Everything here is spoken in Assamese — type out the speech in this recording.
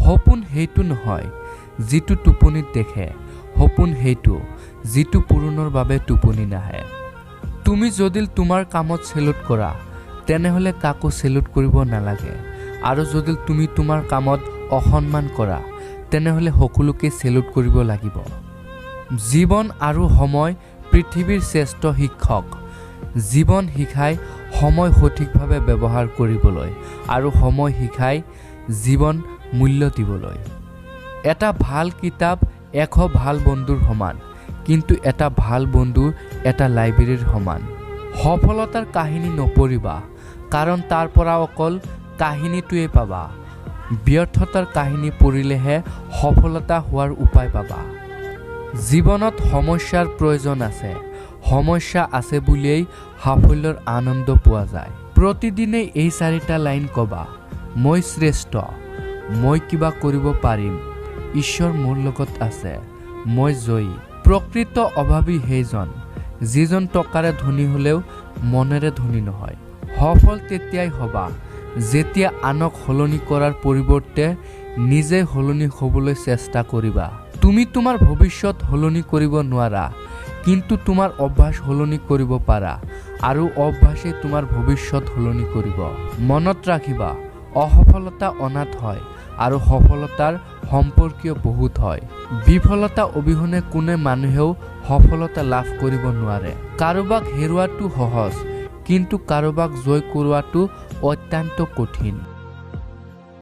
সপোন সেইটো নহয় যিটো টোপনিত দেখে, সপোন সেইটো যিটো পূৰণৰ বাবে টোপনি নাহে। তুমি যদি তোমাৰ কামত চেলুট কৰা তেনেহ'লে কাকো চেলুট কৰিব নালাগে, আৰু যদি তুমি তোমাৰ কামত অসন্মান কৰা তেনেহ'লে সকলোকে চেলুট কৰিব লাগিব। জীৱন আৰু সময় পৃথিৱীৰ শ্ৰেষ্ঠ শিক্ষক। জীৱন শিকায় সময় সঠিকভাৱে ব্যৱহাৰ কৰিবলৈ, আৰু সময় শিকায় জীৱন মূল্য দিবলৈ। এটা ভাল কিতাপ 100 ভাল বন্ধুৰ সমান, কিন্তু এটা ভাল বন্ধু এটা লাইব্ৰেৰীৰ সমান। সফলতাৰ কাহিনী নপঢ়িবা, কাৰণ তাৰ পৰা অকল কাহিনীটোৱে পাবা। ব্যৰ্থতাৰ কাহিনী পঢ়িলেহে সফলতা হোৱাৰ উপায় পাবা। জীৱনত সমস্যাৰ প্ৰয়োজন আছে, সমস্যা আছে বুলিয়েই সাফল্যৰ আনন্দ পোৱা যায়। প্ৰতিদিনে এই 4টা লাইন ক'বা, মই শ্ৰেষ্ঠ, মই কিবা কৰিব পাৰিম, ঈশ্বৰ মোৰ লগত আছে, মই জয়ী। প্ৰকৃত অভাৱী সেইজন যিজন টকাৰে ধনী হ'লেও মনেৰে ধনী নহয়। সফল তেতিয়াই হ'বা যেতিয়া আনক সলনি কৰাৰ পৰিৱৰ্তে নিজে সলনি হ'বলৈ চেষ্টা কৰিবা। তুমি তোমাৰ ভৱিষ্যত সলনি কৰিব নোৱাৰা, কিন্তু তোমাৰ অভ্যাস সলনি কৰিব পাৰা, আৰু অভ্যাসে তোমাৰ ভৱিষ্যত সলনি কৰিব। মনত ৰাখিবা, অসফলতা অনাথ হয় আৰু সফলতাৰ সম্পৰ্কীয় বহুত হয়। বিফলতা অবিহনে কোনো মানুহেও সফলতা লাভ কৰিব নোৱাৰে। কাৰোবাক হেৰুৱাটো সহজ, কিন্তু কাৰোবাক জয় কৰোৱাটো অত্যন্ত কঠিন।